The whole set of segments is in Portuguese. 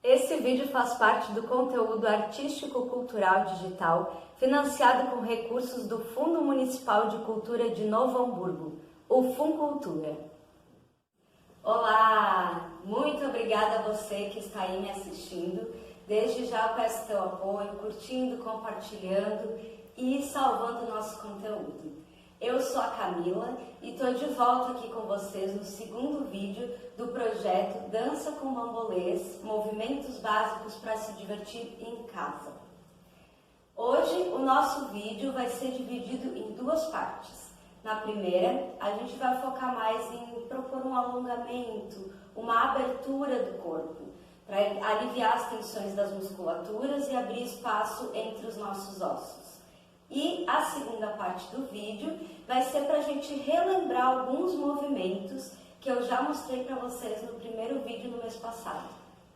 Esse vídeo faz parte do conteúdo artístico-cultural digital financiado com recursos do Fundo Municipal de Cultura de Novo Hamburgo, o Funcultura. Olá! Muito obrigada a você que está aí me assistindo. Desde já peço teu apoio, curtindo, compartilhando e salvando o nosso conteúdo. Eu sou a Camila e estou de volta aqui com vocês no segundo vídeo do projeto Dança com Bambolês, Movimentos Básicos para se divertir em casa. Hoje o nosso vídeo vai ser dividido em duas partes. Na primeira, a gente vai focar mais em propor um alongamento, uma abertura do corpo, para aliviar as tensões das musculaturas e abrir espaço entre os nossos ossos. E a segunda parte do vídeo vai ser para a gente relembrar alguns movimentos que eu já mostrei para vocês no primeiro vídeo no mês passado.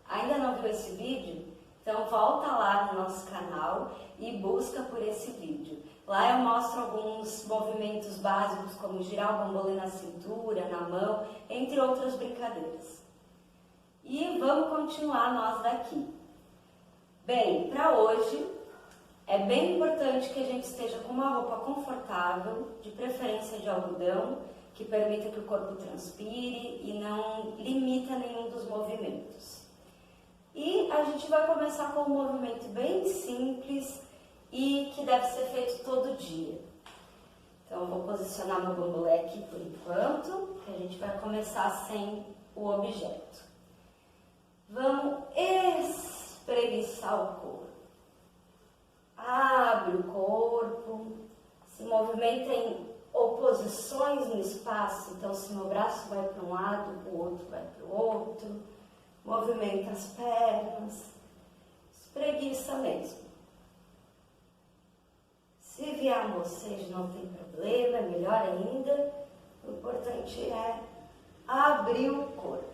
Ainda não viu esse vídeo? Então volta lá no nosso canal e busca por esse vídeo. Lá eu mostro alguns movimentos básicos como girar o bambolê na cintura, na mão, entre outras brincadeiras. E vamos continuar nós daqui. Bem, para hoje é bem importante que a gente esteja com uma roupa confortável, de preferência de algodão, que permita que o corpo transpire e não limita nenhum dos movimentos. E a gente vai começar com um movimento bem simples e que deve ser feito todo dia. Então eu vou posicionar meu bambolê aqui por enquanto, que a gente vai começar sem o objeto. Vamos espreguiçar o corpo. Abre o corpo, se movimenta em oposições no espaço, então se meu braço vai para um lado, o outro vai para o outro, movimenta as pernas, espreguiça mesmo. Se vier mocejo não tem problema, é melhor ainda, o importante é abrir o corpo.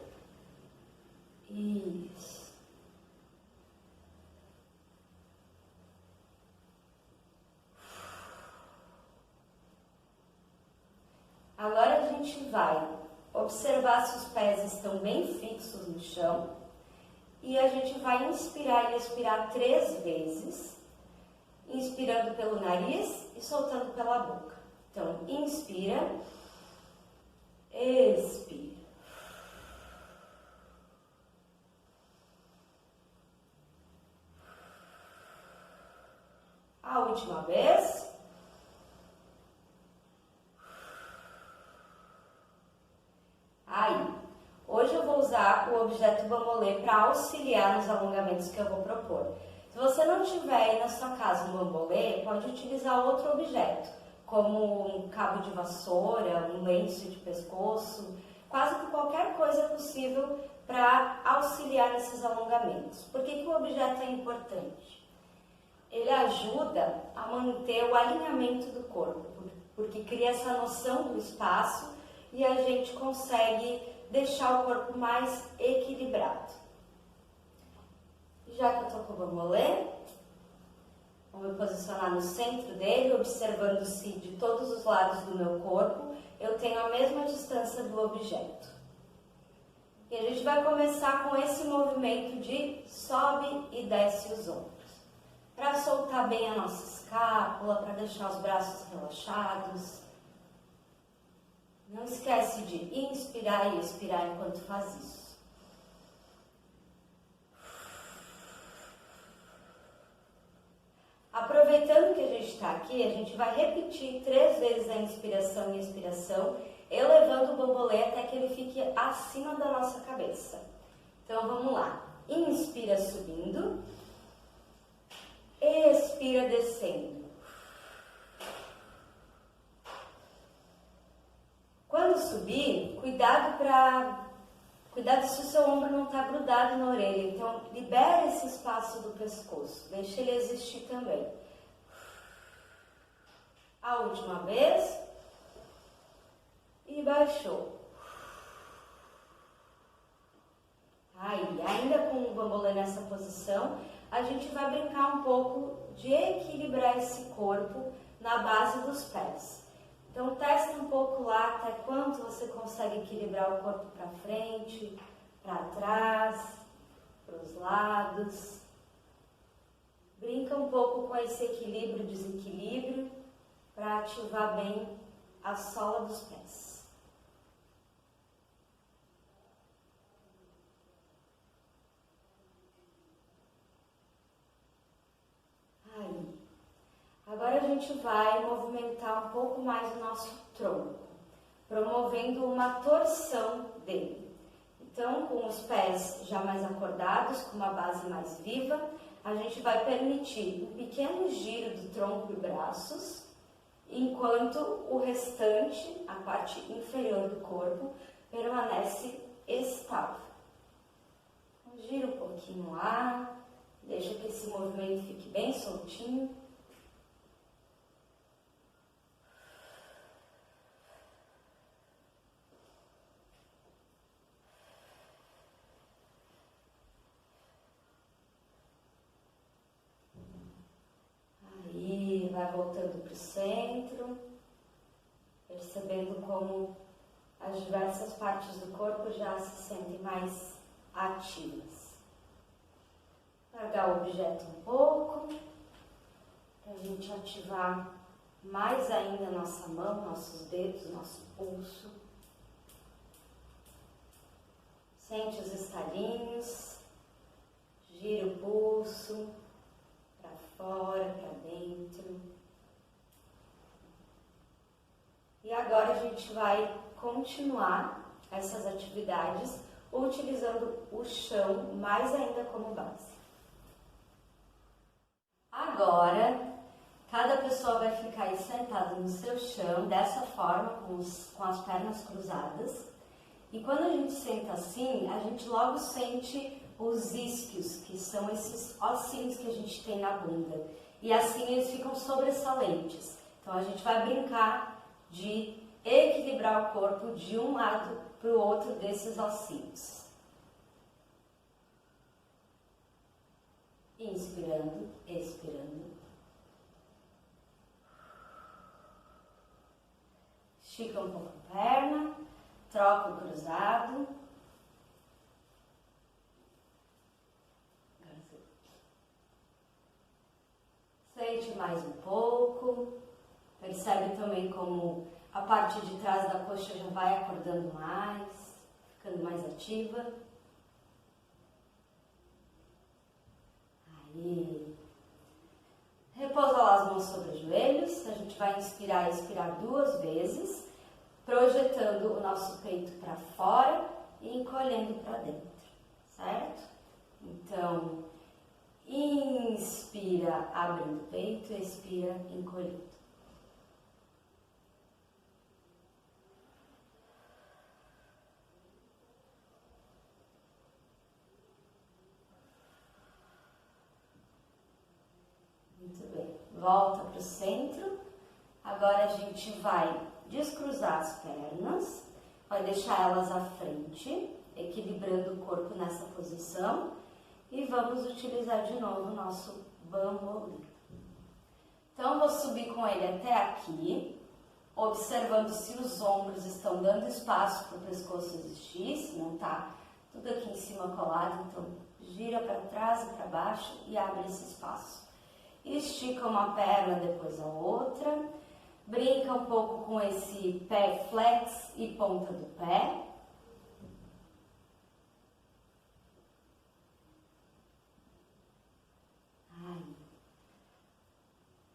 Isso. Agora a gente vai observar se os pés estão bem fixos no chão e a gente vai inspirar e expirar 3 vezes, inspirando pelo nariz e soltando pela boca. Então, inspira, expira. A última vez. Aí, hoje eu vou usar o objeto bambolê para auxiliar nos alongamentos que eu vou propor. Se você não tiver aí na sua casa um bambolê, pode utilizar outro objeto, como um cabo de vassoura, um lenço de pescoço, quase que qualquer coisa possível para auxiliar nesses alongamentos. Por que o objeto é importante? Ele ajuda a manter o alinhamento do corpo, porque cria essa noção do espaço e a gente consegue deixar o corpo mais equilibrado. Já que eu estou com o bambolê, vou me posicionar no centro dele, observando se de todos os lados do meu corpo eu tenho a mesma distância do objeto. E a gente vai começar com esse movimento de sobe e desce os ombros, para soltar bem a nossa escápula, para deixar os braços relaxados. Não esquece de inspirar e expirar enquanto faz isso. Aproveitando que a gente está aqui, a gente vai repetir 3 vezes a inspiração e expiração, elevando o bambolê até que ele fique acima da nossa cabeça. Então vamos lá. Inspira subindo, expira descendo. Quando subir, cuidado se o seu ombro não está grudado na orelha. Então, libera esse espaço do pescoço. Deixa ele existir também. A última vez. E baixou. Aí, ainda com o bambolê nessa posição, a gente vai brincar um pouco de equilibrar esse corpo na base dos pés. Então, testa um pouco lá até quanto você consegue equilibrar o corpo para frente, para trás. para os lados. Brinca um pouco com esse equilíbrio e desequilíbrio para ativar bem a sola dos pés. Aí. Agora a gente vai movimentar um pouco mais o nosso tronco, promovendo uma torção dele. Então, com os pés já mais acordados, com uma base mais viva, a gente vai permitir um pequeno giro do tronco e braços, enquanto o restante, a parte inferior do corpo, permanece estável. Então, gira um pouquinho o ar, deixa que esse movimento fique bem soltinho. Vai voltando para o centro, percebendo como as diversas partes do corpo já se sentem mais ativas. Largar o objeto um pouco, para a gente ativar mais ainda a nossa mão, nossos dedos, nosso pulso. Sente os estalinhos, gira o pulso para fora, para dentro. E agora a gente vai continuar essas atividades utilizando o chão mais ainda como base. Agora, cada pessoa vai ficar aí sentada no seu chão, dessa forma, com as pernas cruzadas. E quando a gente senta assim, a gente logo sente os isquios, que são esses ossinhos que a gente tem na bunda. E assim eles ficam sobressalentes. Então a gente vai brincar de equilibrar o corpo de um lado para o outro desses ossinhos. Inspirando, expirando. Estica um pouco a perna, troca o cruzado. Sente mais um pouco. Percebe também como a parte de trás da coxa já vai acordando mais, ficando mais ativa. Aí. Repousa lá as mãos sobre os joelhos. A gente vai inspirar e expirar 2 vezes, projetando o nosso peito para fora e encolhendo para dentro, certo? Então, inspira abrindo o peito, expira encolhendo. Muito bem, volta para o centro. Agora a gente vai descruzar as pernas, vai deixar elas à frente, equilibrando o corpo nessa posição. E vamos utilizar de novo o nosso bambolê. Então, vou subir com ele até aqui, observando se os ombros estão dando espaço para o pescoço existir, se não está tudo aqui em cima colado. Então, gira para trás e para baixo e abre esse espaço. Estica uma perna, depois a outra. Brinca um pouco com esse pé flex e ponta do pé.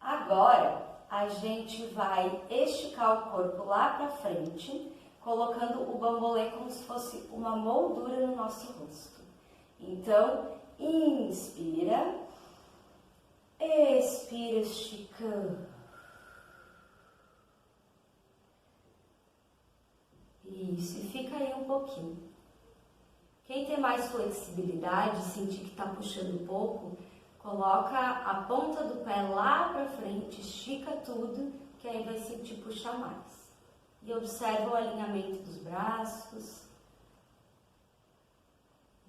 Agora, a gente vai esticar o corpo lá para frente, colocando o bambolê como se fosse uma moldura no nosso rosto. Então, inspira, expira, esticando. Isso, e fica aí um pouquinho. Quem tem mais flexibilidade, sentir que está puxando um pouco, coloca a ponta do pé lá para frente, estica tudo, que aí vai sentir puxar mais. E observa o alinhamento dos braços.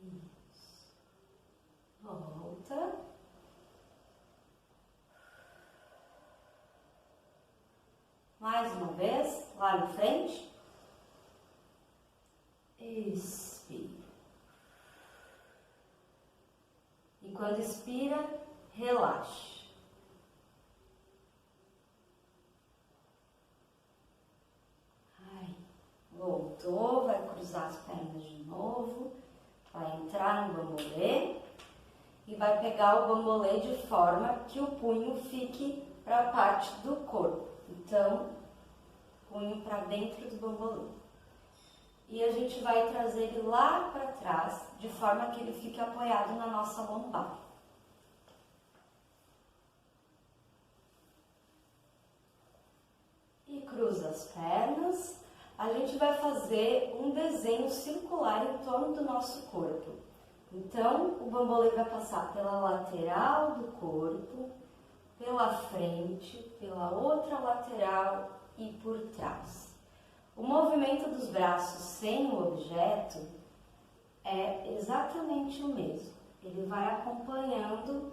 Isso. Volta. Mais uma vez, lá na frente. Expira. quando expira, relaxe. Voltou, vai cruzar as pernas de novo, vai entrar no bambolê e vai pegar o bambolê de forma que o punho fique para a parte do corpo. Então, punho para dentro do bambolê. E a gente vai trazer ele lá para trás, de forma que ele fique apoiado na nossa lombar. E cruza as pernas. A gente vai fazer um desenho circular em torno do nosso corpo. Então, o bambolê vai passar pela lateral do corpo, pela frente, pela outra lateral e por trás. O movimento dos braços sem o objeto é exatamente o mesmo. Ele vai acompanhando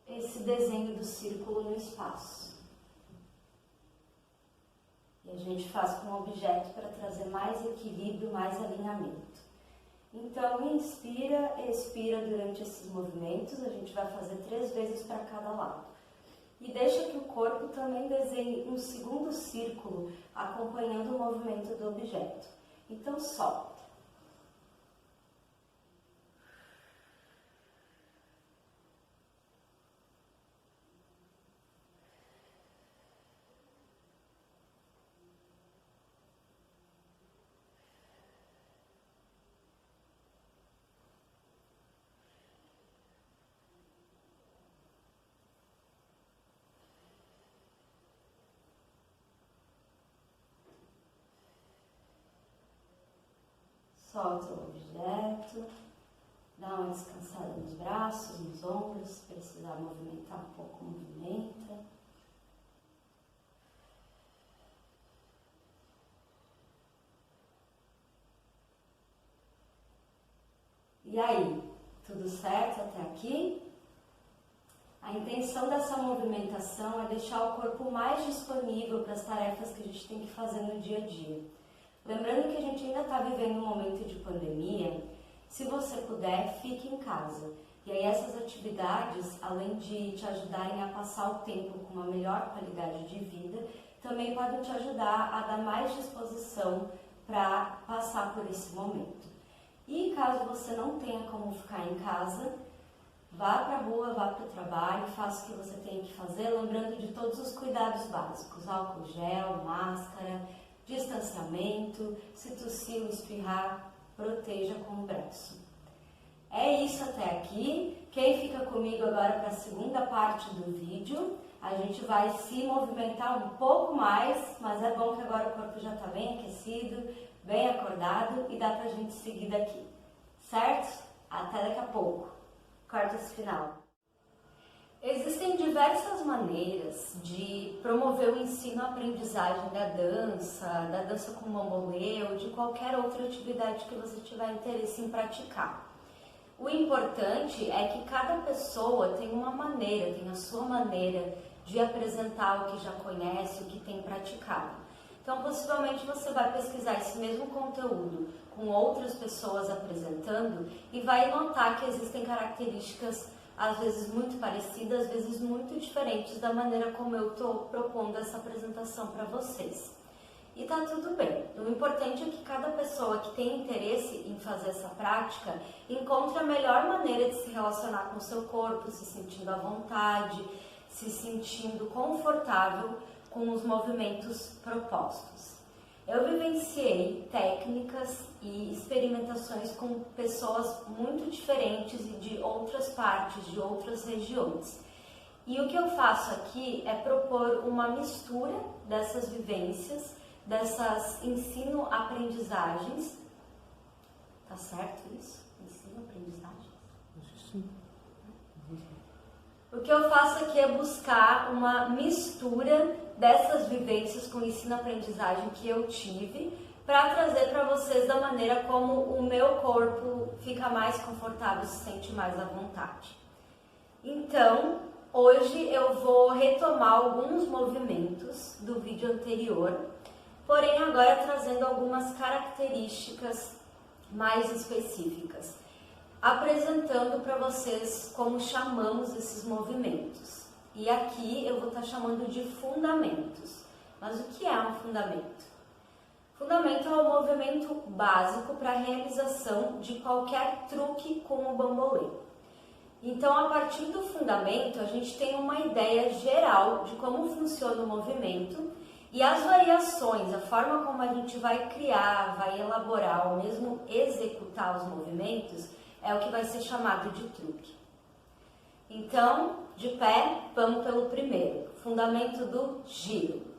esse desenho do círculo no espaço. E a gente faz com o objeto para trazer mais equilíbrio, mais alinhamento. Então, inspira, expira durante esses movimentos. A gente vai fazer 3 vezes para cada lado. E deixa que o corpo também desenhe um segundo círculo, acompanhando o movimento do objeto. Então, solta. Solta o objeto, dá uma descansada nos braços, nos ombros, se precisar movimentar um pouco, movimenta. E aí, tudo certo até aqui? A intenção dessa movimentação é deixar o corpo mais disponível para as tarefas que a gente tem que fazer no dia a dia. Lembrando que a gente ainda está vivendo um momento de pandemia, se você puder, fique em casa. E aí essas atividades, além de te ajudarem a passar o tempo com uma melhor qualidade de vida, também podem te ajudar a dar mais disposição para passar por esse momento. E caso você não tenha como ficar em casa, vá para a rua, vá para o trabalho, faça o que você tem que fazer, lembrando de todos os cuidados básicos, álcool gel, máscara, distanciamento, se tossir ou espirrar, proteja com o braço. É isso até aqui. Quem fica comigo agora para a segunda parte do vídeo, a gente vai se movimentar um pouco mais, mas é bom que agora o corpo já está bem aquecido, bem acordado e dá para a gente seguir daqui, certo? Até daqui a pouco. Corta esse final. Existem diversas maneiras de promover o ensino-aprendizagem da dança com bambolê ou de qualquer outra atividade que você tiver interesse em praticar. O importante é que cada pessoa tem uma maneira, tem a sua maneira de apresentar o que já conhece, o que tem praticado. Então, possivelmente você vai pesquisar esse mesmo conteúdo com outras pessoas apresentando e vai notar que existem características às vezes muito parecidas, às vezes muito diferentes da maneira como eu estou propondo essa apresentação para vocês. E tá tudo bem. O importante é que cada pessoa que tem interesse em fazer essa prática encontre a melhor maneira de se relacionar com o seu corpo, se sentindo à vontade, se sentindo confortável com os movimentos propostos. Eu vivenciei técnicas e experimentações com pessoas muito diferentes e de outras partes, de outras regiões. E o que eu faço aqui é propor uma mistura dessas vivências, dessas ensino-aprendizagens. Tá certo isso? Ensino-aprendizagens? Sim. O que eu faço aqui é buscar uma mistura dessas vivências com ensino-aprendizagem que eu tive para trazer para vocês da maneira como o meu corpo fica mais confortável, se sente mais à vontade. Então, hoje eu vou retomar alguns movimentos do vídeo anterior, porém agora trazendo algumas características mais específicas. apresentando para vocês como chamamos esses movimentos. E aqui eu vou estar chamando de fundamentos. Mas o que é um fundamento? Fundamento é o movimento básico para a realização de qualquer truque com o bambolê. Então, a partir do fundamento, a gente tem uma ideia geral de como funciona o movimento e as variações, a forma como a gente vai criar, vai elaborar ou mesmo executar os movimentos é o que vai ser chamado de truque. Então, de pé, vamos pelo primeiro, fundamento do giro.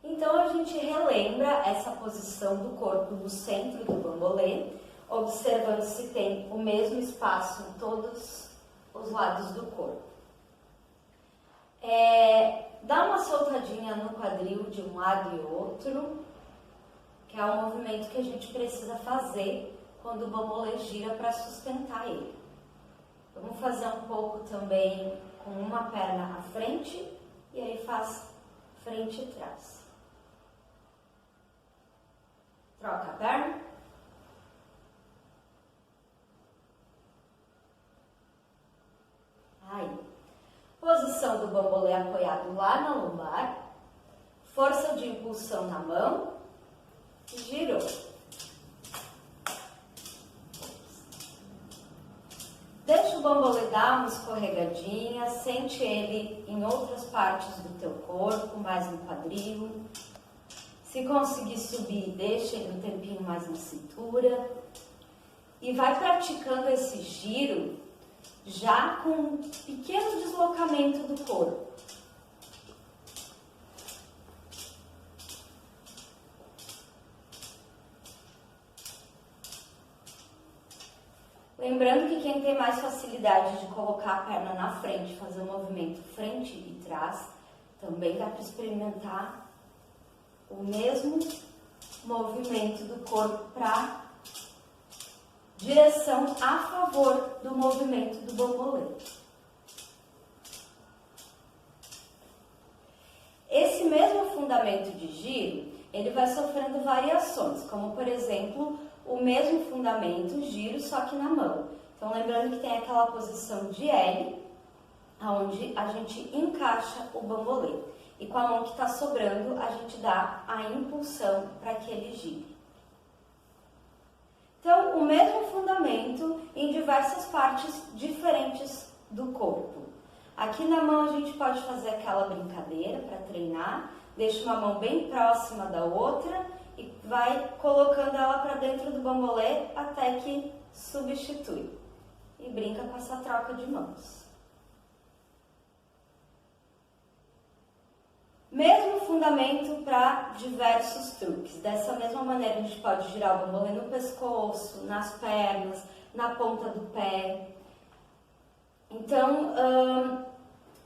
Então, a gente relembra essa posição do corpo no centro do bambolê, observando se tem o mesmo espaço em todos os lados do corpo. Dá uma soltadinha no quadril de um lado e outro, que é o movimento que a gente precisa fazer quando o bambolê gira para sustentar ele. Vamos fazer um pouco também com uma perna à frente e aí faz frente e trás. Troca a perna. Aí. Posição do bambolê apoiado lá na lombar. Força de impulsão na mão. Girou. Deixa o bambolê dar uma escorregadinha, sente ele em outras partes do teu corpo, mais no quadril. Se conseguir subir, deixa ele um tempinho mais na cintura. E vai praticando esse giro já com um pequeno deslocamento do corpo. Lembrando que quem tem mais facilidade de colocar a perna na frente, fazer o movimento frente e trás, também dá para experimentar o mesmo movimento do corpo para direção a favor do movimento do bambolê. Esse mesmo fundamento de giro, ele vai sofrendo variações, como por exemplo, o mesmo fundamento, giro, só que na mão. Então, lembrando que tem aquela posição de L, onde a gente encaixa o bambolê. E com a mão que está sobrando, a gente dá a impulsão para que ele gire. Então, o mesmo fundamento em diversas partes diferentes do corpo. Aqui na mão a gente pode fazer aquela brincadeira para treinar. Deixa uma mão bem próxima da outra e vai colocando ela para dentro do bambolê até que substitui. E brinca com essa troca de mãos. Mesmo fundamento para diversos truques. Dessa mesma maneira a gente pode girar o bambolê no pescoço, nas pernas, na ponta do pé. Então,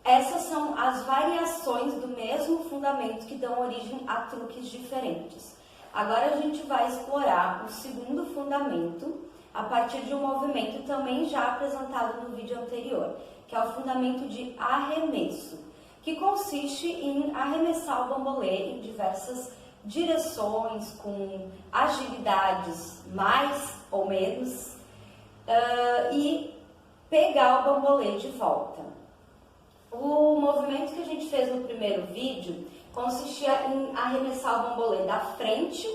essas são as variações do mesmo fundamento que dão origem a truques diferentes. Agora a gente vai explorar o segundo fundamento a partir de um movimento também já apresentado no vídeo anterior, que é o fundamento de arremesso, que consiste em arremessar o bambolê em diversas direções, com agilidades mais ou menos, e pegar o bambolê de volta. O movimento que a gente fez no primeiro vídeo consistia em arremessar o bambolê da frente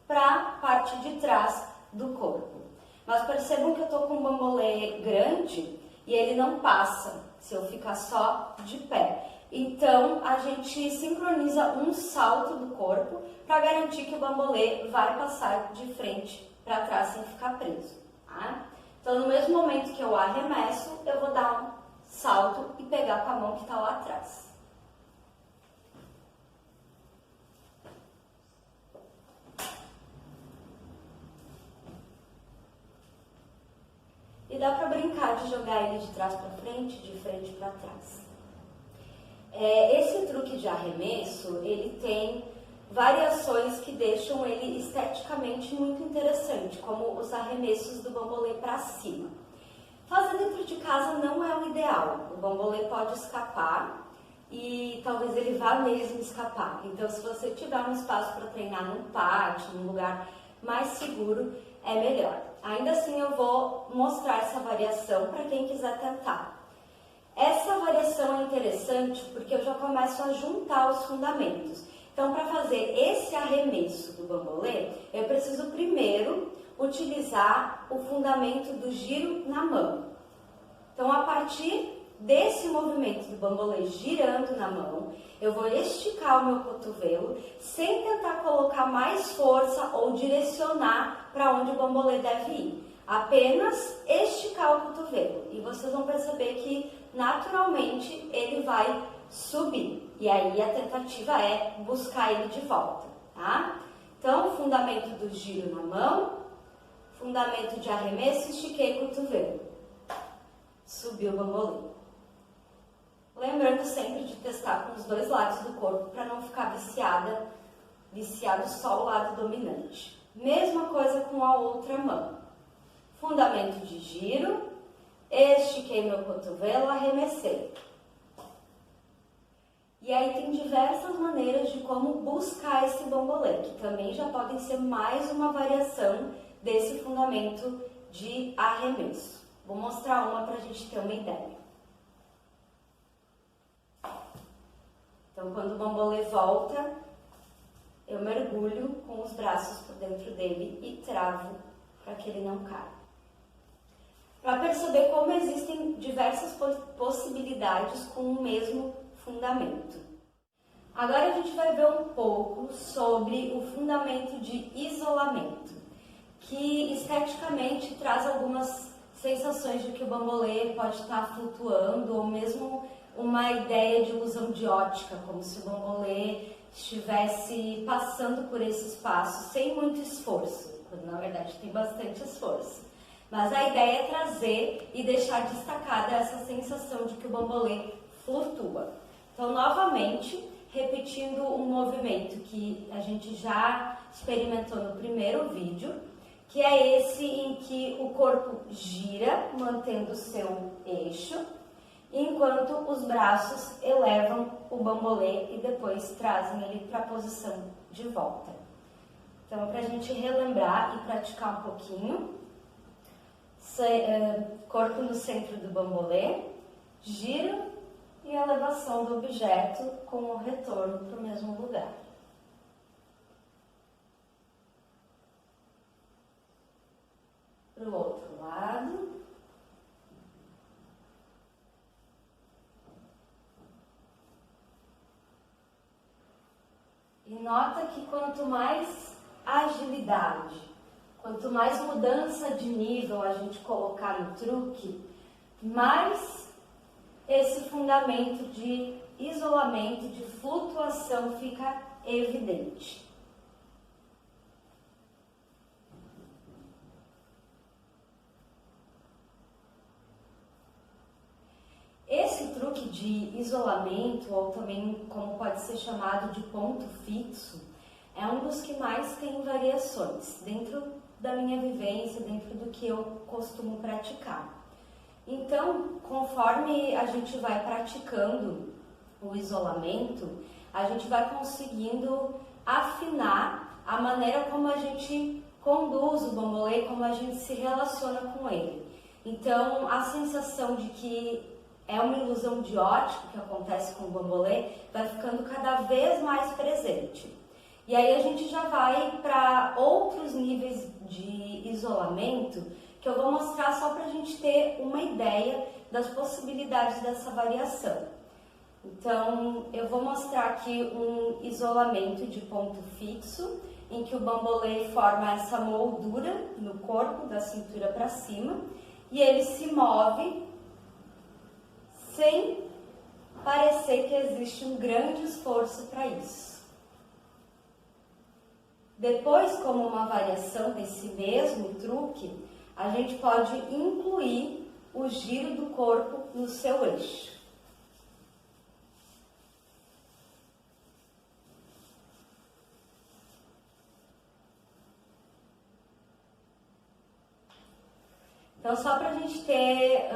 para a parte de trás do corpo. Mas percebam que eu estou com um bambolê grande e ele não passa se eu ficar só de pé. Então, a gente sincroniza um salto do corpo para garantir que o bambolê vai passar de frente para trás sem ficar preso. Tá? Então, no mesmo momento que eu arremesso, eu vou dar um salto e pegar com a mão que está lá atrás. E dá para brincar de jogar ele de trás para frente, de frente para trás. Esse truque de arremesso, ele tem variações que deixam ele esteticamente muito interessante, como os arremessos do bambolê para cima. Fazer dentro de casa não é o ideal. O bambolê pode escapar e talvez ele vá mesmo escapar. Então, se você tiver um espaço para treinar num pátio, num lugar mais seguro é melhor. Ainda assim eu vou mostrar essa variação para quem quiser tentar. Essa variação é interessante porque eu já começo a juntar os fundamentos. Então, para fazer esse arremesso do bambolê, eu preciso primeiro utilizar o fundamento do giro na mão. Então, a partir desse movimento do bambolê girando na mão, eu vou esticar o meu cotovelo sem tentar colocar mais força ou direcionar para onde o bambolê deve ir. Apenas esticar o cotovelo e vocês vão perceber que naturalmente ele vai subir. E aí a tentativa é buscar ele de volta, tá? Então, fundamento do giro na mão, fundamento de arremesso, estiquei o cotovelo. Subiu o bambolê. Lembrando sempre de testar com os dois lados do corpo para não ficar viciado só o lado dominante. Mesma coisa com a outra mão. Fundamento de giro, estiquei meu cotovelo, arremessei. E aí tem diversas maneiras de como buscar esse bambolê, que também já podem ser mais uma variação desse fundamento de arremesso. Vou mostrar uma para a gente ter uma ideia. Então, quando o bambolê volta, eu mergulho com os braços por dentro dele e travo para que ele não caia. Para perceber como existem diversas possibilidades com o mesmo fundamento. Agora a gente vai ver um pouco sobre o fundamento de isolamento, que esteticamente traz algumas sensações de que o bambolê pode estar flutuando, ou mesmo uma ideia de ilusão de ótica, como se o bambolê estivesse passando por esse espaço sem muito esforço, quando na verdade tem bastante esforço. Mas a ideia é trazer e deixar destacada essa sensação de que o bambolê flutua. Então, novamente, repetindo um movimento que a gente já experimentou no primeiro vídeo, que é esse em que o corpo gira, mantendo o seu eixo, enquanto os braços elevam o bambolê e depois trazem ele para a posição de volta. Então, para a gente relembrar e praticar um pouquinho, corpo no centro do bambolê, giro e elevação do objeto com o retorno para o mesmo lugar. Para o outro lado. E nota que quanto mais agilidade, quanto mais mudança de nível a gente colocar no truque, mais esse fundamento de isolamento, de flutuação fica evidente. Esse truque de isolamento, ou também como pode ser chamado de ponto fixo, é um dos que mais tem variações dentro da minha vivência, dentro do que eu costumo praticar. Então, conforme a gente vai praticando o isolamento, a gente vai conseguindo afinar a maneira como a gente conduz o bambolê, como a gente se relaciona com ele. Então, a sensação de que é uma ilusão de ótica que acontece com o bambolê vai ficando cada vez mais presente. E aí a gente já vai para outros níveis de isolamento que eu vou mostrar só para a gente ter uma ideia das possibilidades dessa variação. Então, eu vou mostrar aqui um isolamento de ponto fixo, em que o bambolê forma essa moldura no corpo, da cintura para cima, e ele se move sem parecer que existe um grande esforço para isso. Depois, como uma variação desse mesmo truque, a gente pode incluir o giro do corpo no seu eixo. Então, só para a gente ter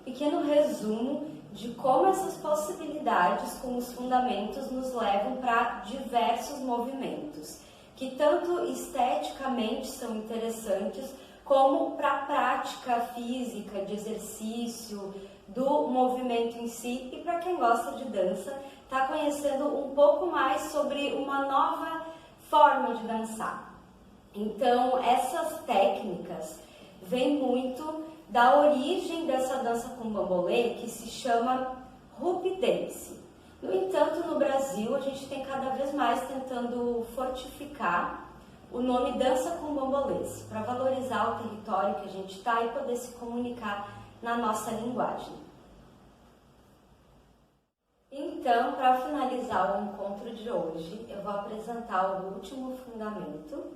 pequeno resumo de como essas possibilidades com os fundamentos nos levam para diversos movimentos. que tanto esteticamente são interessantes, como para a prática física, de exercício, do movimento em si, e para quem gosta de dança, está conhecendo um pouco mais sobre uma nova forma de dançar. Então, essas técnicas vêm muito da origem dessa dança com bambolê, que se chama Hoop Dance. No entanto, no Brasil, a gente tem cada vez mais tentando fortificar o nome dança com bambolês, para valorizar o território que a gente está e poder se comunicar na nossa linguagem. Então, para finalizar o encontro de hoje, eu vou apresentar o último fundamento,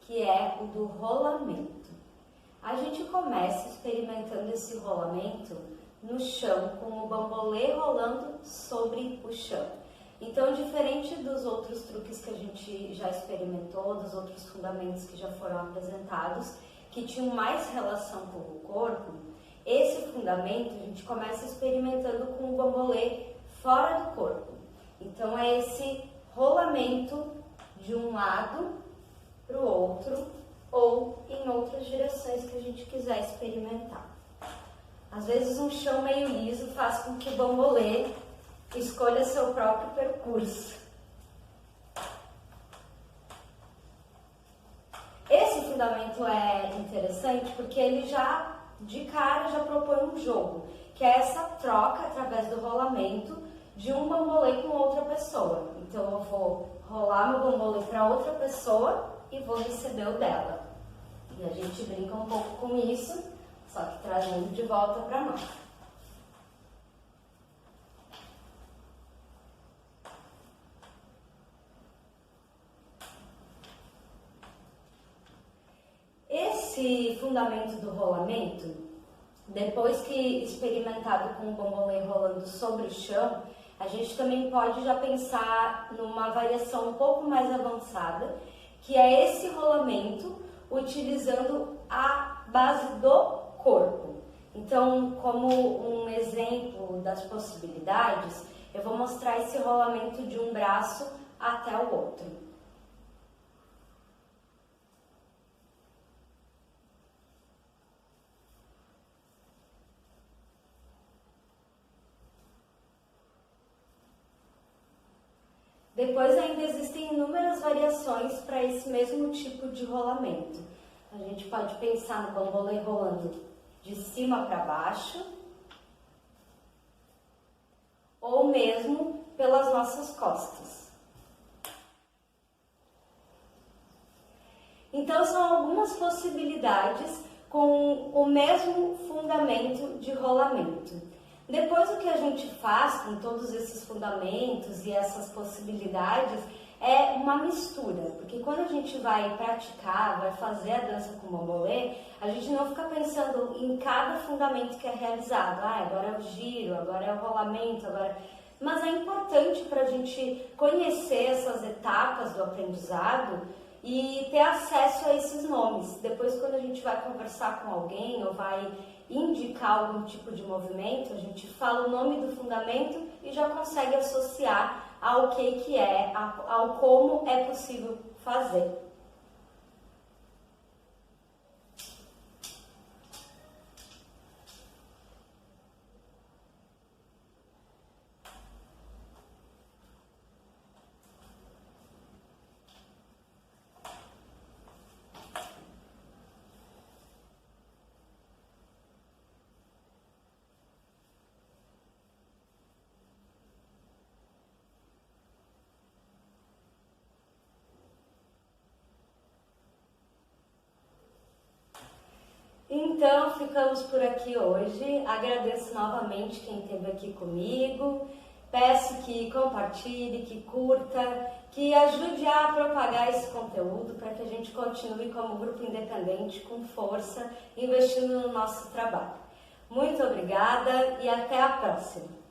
que é o do rolamento. A gente começa experimentando esse rolamento no chão, com o bambolê rolando sobre o chão. Então, diferente dos outros truques que a gente já experimentou, dos outros fundamentos que já foram apresentados, que tinham mais relação com o corpo, esse fundamento a gente começa experimentando com o bambolê fora do corpo. Então, é esse rolamento de um lado para o outro ou em outras direções que a gente quiser experimentar. Às vezes, um chão meio liso faz com que o bambolê escolha seu próprio percurso. Esse fundamento é interessante porque ele já, de cara, já propõe um jogo, que é essa troca através do rolamento de um bambolê com outra pessoa. Então eu vou rolar meu bambolê para outra pessoa e vou receber o dela. E a gente brinca um pouco com isso, só que trazendo de volta para nós. Esse fundamento do rolamento, depois que experimentado com o bambolê rolando sobre o chão, a gente também pode já pensar numa variação um pouco mais avançada, que é esse rolamento utilizando a base do corpo. Então, como um exemplo das possibilidades, eu vou mostrar esse rolamento de um braço até o outro. Depois ainda existem inúmeras variações para esse mesmo tipo de rolamento. A gente pode pensar no bambolê rolando de cima para baixo, ou mesmo pelas nossas costas. Então são algumas possibilidades com o mesmo fundamento de rolamento. Depois, o que a gente faz com todos esses fundamentos e essas possibilidades é uma mistura, porque quando a gente vai praticar, vai fazer a dança com bambolê, a gente não fica pensando em cada fundamento que é realizado. Agora é o giro, agora é o rolamento, agora... Mas é importante para a gente conhecer essas etapas do aprendizado e ter acesso a esses nomes. Depois, quando a gente vai conversar com alguém ou vai indicar algum tipo de movimento, a gente fala o nome do fundamento e já consegue associar ao que é, ao como é possível fazer. Então, ficamos por aqui hoje. Agradeço novamente quem esteve aqui comigo. Peço que compartilhe, que curta, que ajude a propagar esse conteúdo para que a gente continue como grupo independente com força, investindo no nosso trabalho. Muito obrigada e até a próxima!